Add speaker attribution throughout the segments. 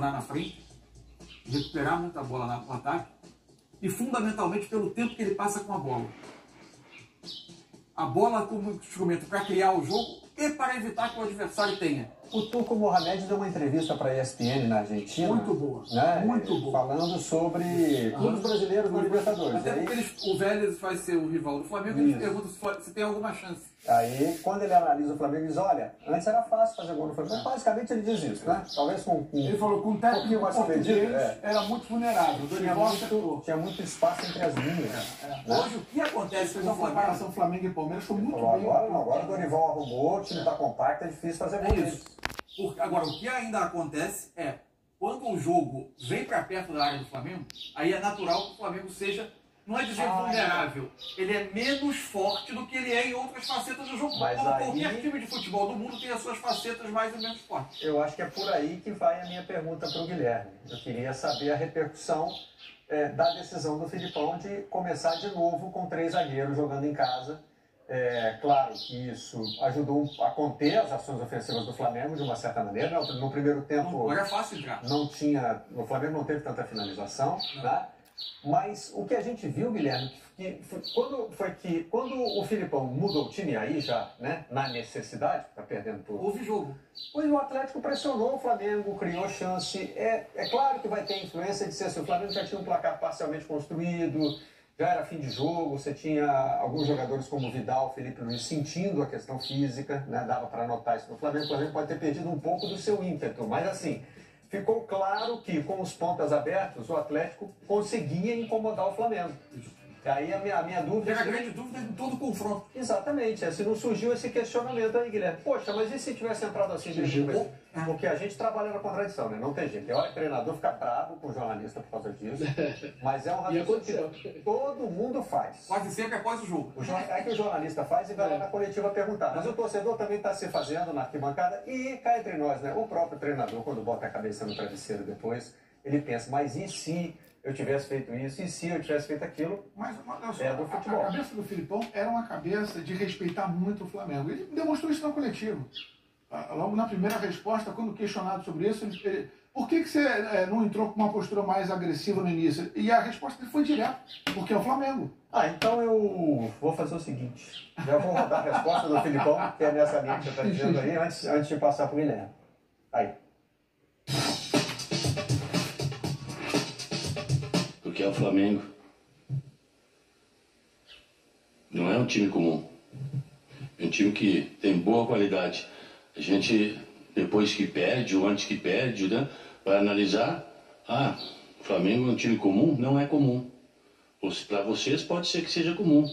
Speaker 1: pressionar na frente, recuperar muita bola no ataque e fundamentalmente pelo tempo que ele passa com a bola. A bola como instrumento para criar o jogo e para evitar que o adversário tenha.
Speaker 2: O Turco Mohamed deu uma entrevista para a ESPN na Argentina.
Speaker 1: Muito boa,
Speaker 2: né?
Speaker 1: muito boa.
Speaker 2: Falando sobre clubes brasileiros na Libertadores.
Speaker 1: Até porque o Vélez vai ser o rival do Flamengo e eles perguntam se tem alguma chance.
Speaker 2: Aí, quando ele analisa o Flamengo, ele diz, olha, antes era fácil fazer gol no Flamengo. Basicamente ele diz isso, né? Talvez com
Speaker 1: ele falou com um técnico mais português, era muito vulnerável.
Speaker 2: Tinha muito espaço entre as linhas.
Speaker 1: Né? Hoje, o que acontece com a comparação Flamengo e Palmeiras foi muito bem.
Speaker 2: Agora o Dorival arrumou, o time está compacto, é difícil fazer gol.
Speaker 1: Agora, o que ainda acontece é, quando o jogo vem para perto da área do Flamengo, aí é natural que o Flamengo seja, não é dizer vulnerável, ele é menos forte do que ele é em outras facetas do jogo.
Speaker 2: Mas
Speaker 1: como
Speaker 2: aí,
Speaker 1: qualquer time de futebol do mundo tem as suas facetas mais ou menos fortes.
Speaker 2: Eu acho que é por aí que vai a minha pergunta para o Guilherme. Eu queria saber a repercussão da decisão do Filipão de começar de novo com 3 zagueiros jogando em casa. Claro que isso ajudou a conter as ações ofensivas do Flamengo de uma certa maneira. No primeiro tempo,
Speaker 1: não era fácil entrar.
Speaker 2: O Flamengo não teve tanta finalização, né? Mas o que a gente viu, Guilherme, quando o Filipão mudou o time aí já, né, na necessidade, está perdendo tudo.
Speaker 1: Houve jogo.
Speaker 2: Pois o Atlético pressionou o Flamengo, criou chance. É claro que vai ter influência de ser assim, o Flamengo já tinha um placar parcialmente construído. Já era fim de jogo, você tinha alguns jogadores como Vidal, Felipe Luiz sentindo a questão física, né? Dava para notar isso no Flamengo. O Flamengo pode ter perdido um pouco do seu ímpeto, mas assim, ficou claro que com os pontas abertos o Atlético conseguia incomodar o Flamengo. Aí a minha dúvida...
Speaker 1: Era a grande dúvida em todo o confronto.
Speaker 2: Exatamente, se não surgiu esse questionamento aí, Guilherme. Poxa, mas e se tivesse entrado assim de jogo? Porque a gente trabalha na contradição, né? Não tem jeito. Tem hora que o treinador fica bravo com o jornalista por causa disso, mas é um raciocínio que todo mundo faz.
Speaker 1: Quase sempre após o jogo.
Speaker 2: É que o jornalista faz e vai lá na coletiva perguntar. Mas o torcedor também está se fazendo na arquibancada e cá entre nós, né? O próprio treinador, quando bota a cabeça no travesseiro depois, ele pensa, mas e se eu tivesse feito isso, e se eu tivesse feito aquilo?
Speaker 3: Mas
Speaker 2: do futebol.
Speaker 3: A cabeça do Filipão era uma cabeça de respeitar muito o Flamengo. Ele demonstrou isso na coletiva. Logo na primeira resposta, quando questionado sobre isso, ele por que você não entrou com uma postura mais agressiva no início? E a resposta dele foi direta, porque é o Flamengo.
Speaker 2: Então eu vou fazer o seguinte, já vou rodar a resposta do Filipão, que é nessa linha que você está dizendo aí, antes de passar para o Guilherme. Aí.
Speaker 4: Porque é o Flamengo. Não é um time comum. É um time que tem boa qualidade. A gente, depois que perde ou antes que perde, né, vai analisar. O Flamengo é um time comum? Não é comum. Para vocês pode ser que seja comum.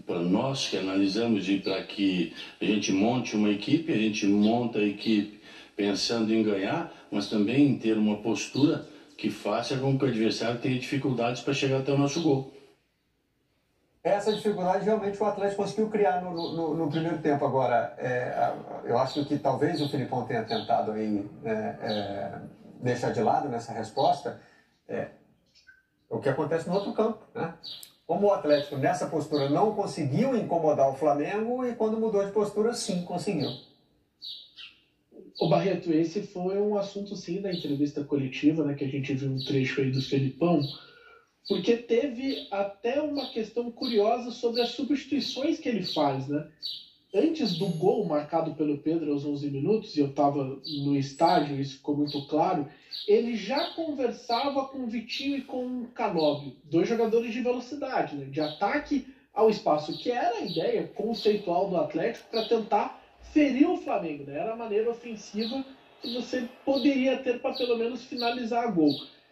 Speaker 4: Para nós que analisamos e para que a gente monte uma equipe, a gente monta a equipe pensando em ganhar, mas também em ter uma postura que faça com que o adversário tenha dificuldades para chegar até o nosso gol.
Speaker 2: Essa dificuldade realmente o Atlético conseguiu criar no primeiro tempo. Agora, eu acho que talvez o Filipão tenha tentado aí, deixar de lado nessa resposta o que acontece no outro campo, né? Como o Atlético nessa postura não conseguiu incomodar o Flamengo e quando mudou de postura, sim, conseguiu.
Speaker 5: Ô Barreto, esse foi um assunto sim da entrevista coletiva, né, que a gente viu um trecho aí do Felipão, porque teve até uma questão curiosa sobre as substituições que ele faz, né? Antes do gol marcado pelo Pedro aos 11 minutos, e eu estava no estádio, isso ficou muito claro, ele já conversava com o Vitinho e com o Canóbio, 2 jogadores de velocidade, né, de ataque ao espaço, que era a ideia conceitual do Atlético para tentar ferir o Flamengo, né? Era a maneira ofensiva que você poderia ter para pelo menos finalizar a gol.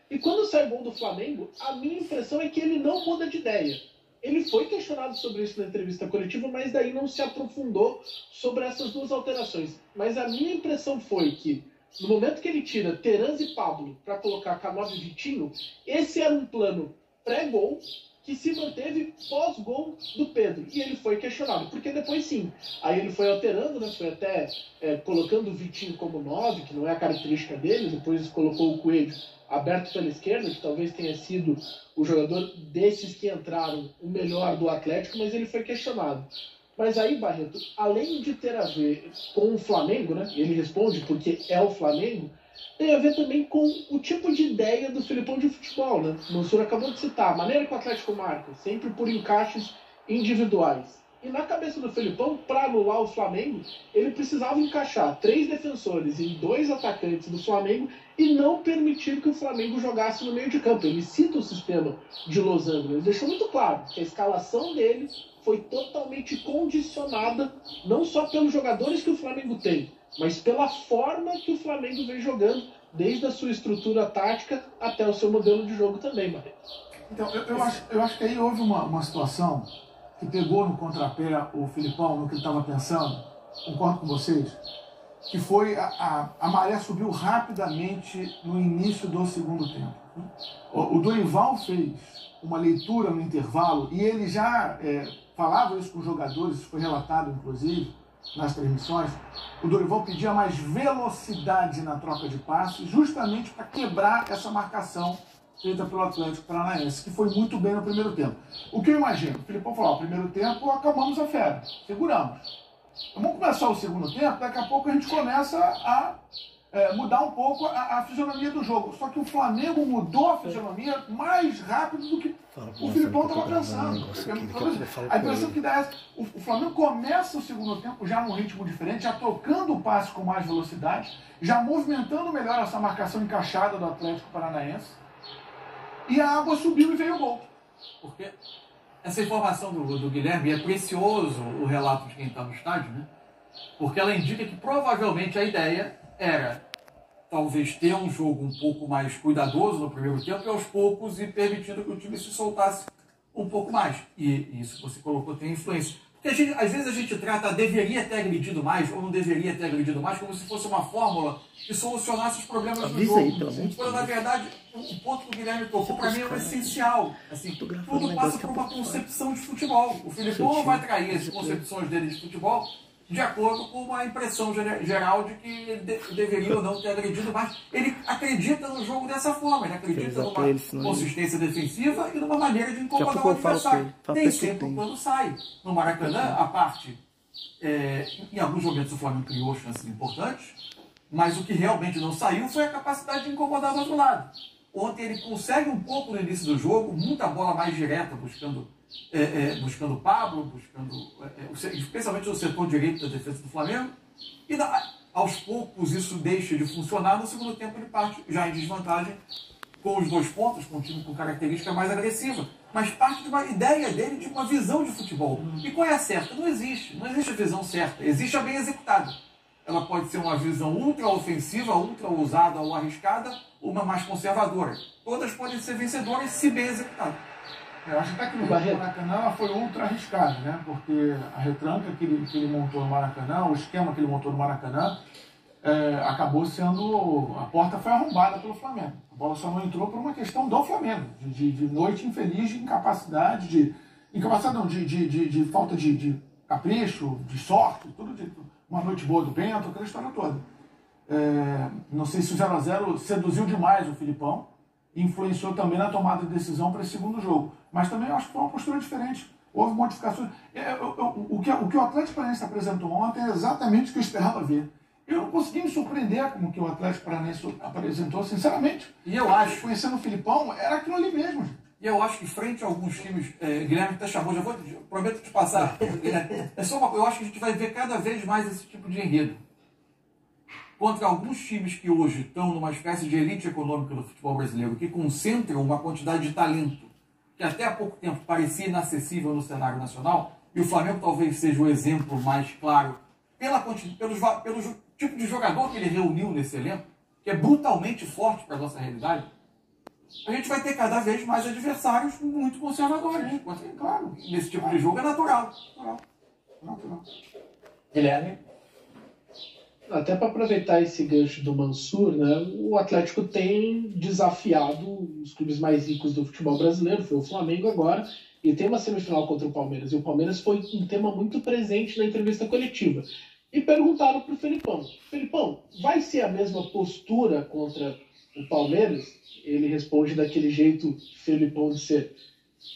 Speaker 5: E quando sai o gol do Flamengo, a minha impressão é que ele não muda de ideia. Ele foi questionado sobre isso na entrevista coletiva, mas daí não se aprofundou sobre essas 2 alterações. Mas a minha impressão foi que, no momento que ele tira Terans e Pablo para colocar Canóbio e Vitinho, esse era um plano pré-gol que se manteve pós-gol do Pedro. E ele foi questionado, porque depois sim. Aí ele foi alterando, né? Foi até colocando o Vitinho como 9, que não é a característica dele, depois colocou o Coelho aberto pela esquerda, que talvez tenha sido o jogador desses que entraram o melhor do Atlético, mas ele foi questionado. Mas aí, Barreto, além de ter a ver com o Flamengo, né? Ele responde porque é o Flamengo, tem a ver também com o tipo de ideia do Felipão de futebol, né? O Mansur acabou de citar, a maneira que o Atlético marca, sempre por encaixes individuais. E na cabeça do Felipão, para anular o Flamengo, ele precisava encaixar 3 defensores em 2 atacantes do Flamengo e não permitir que o Flamengo jogasse no meio de campo. Ele cita o sistema de Los Angeles. Ele deixou muito claro que a escalação dele foi totalmente condicionada não só pelos jogadores que o Flamengo tem, mas pela forma que o Flamengo vem jogando, desde a sua estrutura tática até o seu modelo de jogo também, Barreto.
Speaker 3: Então, eu acho que aí houve uma situação que pegou no contrapé o Felipão, no que ele estava pensando, concordo com vocês, que foi a maré subiu rapidamente no início do segundo tempo. O Dorival fez uma leitura no intervalo e ele já falava isso com os jogadores, isso foi relatado inclusive nas transmissões. O Dorival pedia mais velocidade na troca de passes, justamente para quebrar essa marcação feita pelo Atlético Paranaense, que foi muito bem no primeiro tempo. O que eu imagino? O Felipão falou, primeiro tempo acalmamos a fera, seguramos. Vamos começar o segundo tempo, daqui a pouco a gente começa a mudar um pouco a fisionomia do jogo. Só que o Flamengo mudou a fisionomia mais rápido do que o Felipão estava pensando. A impressão que dá é essa. O Flamengo começa o segundo tempo já num ritmo diferente, já trocando o passe com mais velocidade, já movimentando melhor essa marcação encaixada do Atlético Paranaense. E a água subiu e veio o gol.
Speaker 1: Porque essa informação do Guilherme é precioso, o relato de quem está no estádio, né? Porque ela indica que provavelmente a ideia era talvez ter um jogo um pouco mais cuidadoso no primeiro tempo e aos poucos ir permitindo que o time se soltasse um pouco mais. E isso que você colocou tem influência. Porque às vezes a gente trata deveria ter agredido mais ou não deveria ter agredido mais como se fosse uma fórmula que solucionasse os problemas do jogo.
Speaker 6: Aí, pelo amor de
Speaker 1: Quando, na verdade, o ponto que o Guilherme tocou para mim é o essencial. Assim, tudo passa por uma concepção de futebol. O Felipão não vai trair as concepções dele de futebol de acordo com uma impressão geral de que ele deveria ou não ter agredido mais. Ele acredita no jogo dessa forma, ele acredita numa consistência defensiva e numa maneira de incomodar o adversário. Nem sempre o plano sai. No Maracanã, a parte, em alguns momentos o Flamengo criou chances importantes, mas o que realmente não saiu foi a capacidade de incomodar do outro lado. Ontem ele consegue um pouco no início do jogo, muita bola mais direta, buscando o Pablo, especialmente o setor direito da defesa do Flamengo, e aos poucos isso deixa de funcionar. No segundo tempo ele parte já em desvantagem com os 2 pontos, com um time com característica mais agressiva, mas parte de uma ideia dele, de uma visão de futebol. E qual é a certa? Não existe a visão certa, existe a bem executada. Ela pode ser uma visão ultra ofensiva, ultra ousada ou arriscada, ou uma mais conservadora. Todas podem ser vencedoras se bem executadas.
Speaker 3: Eu acho até que no Maracanã ela foi ultra arriscada, né? Porque a retranca que ele montou no Maracanã, o esquema que ele montou no Maracanã, acabou sendo... A porta foi arrombada pelo Flamengo. A bola só não entrou por uma questão do Flamengo, de noite infeliz, de incapacidade, de falta de capricho, de sorte, tudo de uma noite boa do Bento, aquela história toda. Não sei se o 0x0 seduziu demais o Felipão, e influenciou também na tomada de decisão para esse segundo jogo. Mas também eu acho que foi uma postura diferente. Houve modificações. O que o Atlético Paranaense apresentou ontem é exatamente o que eu esperava ver. Eu não consegui me surpreender com o que o Atlético Paranaense apresentou, sinceramente.
Speaker 1: E eu acho,
Speaker 3: conhecendo o Filipão, era aquilo ali mesmo.
Speaker 1: E eu acho que frente a alguns times, Guilherme até chamou, prometo te passar, Guilherme, eu acho que a gente vai ver cada vez mais esse tipo de enredo. Contra alguns times que hoje estão numa espécie de elite econômica do futebol brasileiro, que concentram uma quantidade de talento que até há pouco tempo parecia inacessível no cenário nacional, e o Flamengo talvez seja o exemplo mais claro pelo tipo de jogador que ele reuniu nesse elenco, que é brutalmente forte para a nossa realidade. A gente vai ter cada vez mais adversários muito conservadores. Claro, nesse tipo de jogo é natural.
Speaker 2: Guilherme?
Speaker 5: Até para aproveitar esse gancho do Mansur, né, o Atlético tem desafiado os clubes mais ricos do futebol brasileiro, foi o Flamengo agora, e tem uma semifinal contra o Palmeiras. E o Palmeiras foi um tema muito presente na entrevista coletiva. E perguntaram para o Felipão, vai ser a mesma postura contra o Palmeiras? Ele responde daquele jeito Felipão de ser: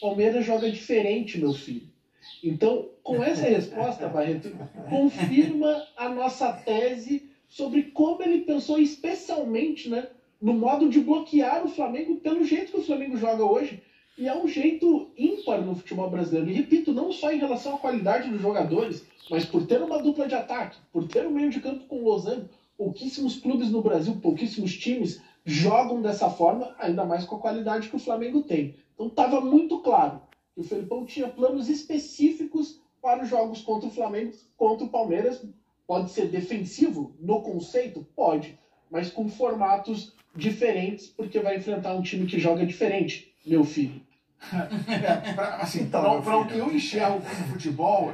Speaker 5: Palmeiras joga diferente, meu filho. Então, com essa resposta, Barreto, confirma a nossa tese sobre como ele pensou especialmente, né, no modo de bloquear o Flamengo pelo jeito que o Flamengo joga hoje. E é um jeito ímpar no futebol brasileiro. E repito, não só em relação à qualidade dos jogadores, mas por ter uma dupla de ataque, por ter um meio de campo com losango. Pouquíssimos clubes no Brasil, pouquíssimos times jogam dessa forma, ainda mais com a qualidade que o Flamengo tem. Então estava muito claro que o Felipão tinha planos específicos para os jogos contra o Flamengo, contra o Palmeiras. Pode ser defensivo no conceito? Pode, mas com formatos diferentes, porque vai enfrentar um time que joga diferente, meu filho.
Speaker 3: Para o que eu enxergo como futebol,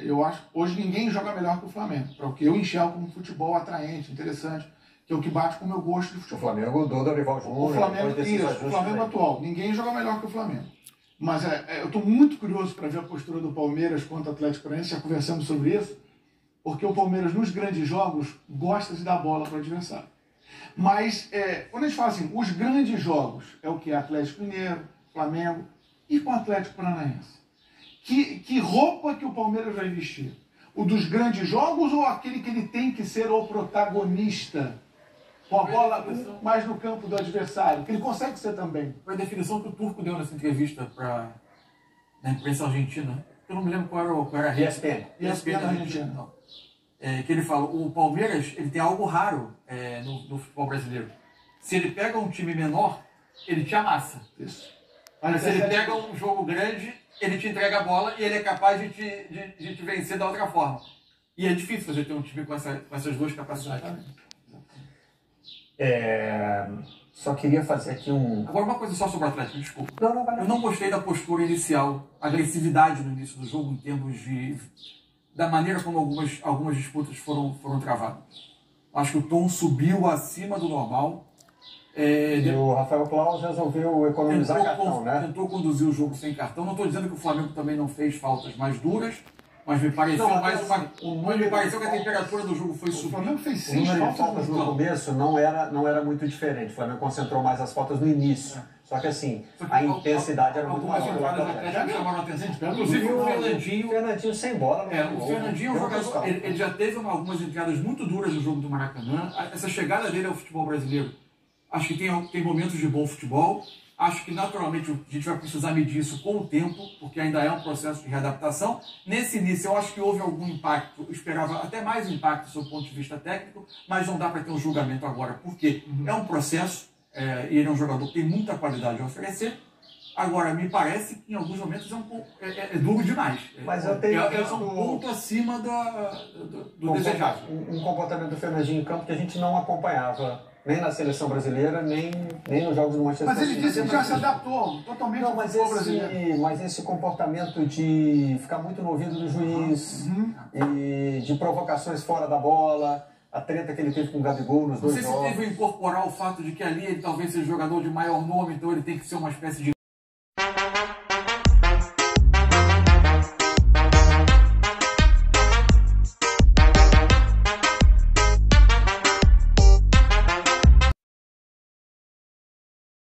Speaker 3: eu acho que hoje ninguém joga melhor que o Flamengo. Para o que eu enxergo como futebol atraente, interessante, que é o que bate com o meu gosto de futebol.
Speaker 2: O Flamengo do Dorival Júnior.
Speaker 3: O Flamengo atual. Ninguém joga melhor que o Flamengo. Mas eu estou muito curioso para ver a postura do Palmeiras contra o Atlético Paranaense, já conversamos sobre isso, porque o Palmeiras nos grandes jogos gosta de dar bola para o adversário. Mas quando a gente fala assim, os grandes jogos é o que? Atlético Mineiro, Flamengo e com o Atlético Paranaense. Que roupa que o Palmeiras vai vestir? O dos grandes jogos ou aquele que ele tem que ser o protagonista? Com a bola mais no campo do adversário, que ele consegue ser também.
Speaker 1: Foi a definição que o Turco deu nessa entrevista na imprensa argentina. Eu não me lembro qual era a rede.
Speaker 3: ESPN argentina.
Speaker 1: Que ele fala, o Palmeiras ele tem algo raro no futebol brasileiro. Se ele pega um time menor, ele te amassa.
Speaker 3: Isso.
Speaker 1: Mas se ele pega um jogo grande, ele te entrega a bola e ele é capaz de te vencer da outra forma. E é difícil você ter um time com essas duas capacidades.
Speaker 2: Só queria fazer aqui
Speaker 1: Agora uma coisa só sobre o Atlético, desculpa.
Speaker 2: Não.
Speaker 1: Eu não gostei da postura inicial, agressividade no início do jogo, em termos da maneira como algumas disputas foram travadas. Acho que o tom subiu acima do normal.
Speaker 2: E o Rafael Claus resolveu economizar cartão, né?
Speaker 1: Tentou conduzir o jogo sem cartão. Não estou dizendo que o Flamengo também não fez faltas mais duras, mas me pareceu me pareceu que a temperatura do jogo foi subindo.
Speaker 3: O Flamengo fez
Speaker 2: O número
Speaker 3: 6
Speaker 2: de faltas no começo não era muito diferente. O Flamengo concentrou mais as faltas no início. Só que assim, a intensidade era muito maior.
Speaker 1: Já chamaram a atenção. Inclusive o
Speaker 2: Fernandinho sem bola.
Speaker 1: O Fernandinho é um jogador. Ele já teve algumas entradas muito duras no jogo do Maracanã. Essa chegada dele ao futebol brasileiro, acho que tem momentos de bom futebol. Acho que, naturalmente, a gente vai precisar medir isso com o tempo, porque ainda é um processo de readaptação. Nesse início, eu acho que houve algum impacto, eu esperava até mais impacto do ponto de vista técnico, mas não dá para ter um julgamento agora, porque é um processo, e ele é um jogador que tem muita qualidade a oferecer. Agora, me parece que em alguns momentos é duro demais.
Speaker 2: Mas eu tenho
Speaker 1: um ponto acima do desejável.
Speaker 2: Um comportamento do Fernandinho em campo que a gente não acompanhava nem na seleção brasileira, nem nos jogos do Manchester City.
Speaker 3: Mas ele disse que já se adaptou totalmente ao futebol brasileiro.
Speaker 2: Mas esse comportamento de ficar muito no ouvido do juiz e de provocações fora da bola, a treta que ele teve com o Gabigol nos dois jogos.
Speaker 1: Não sei se teve incorporar o fato de que ali ele talvez seja jogador de maior nome, então ele tem que ser uma espécie de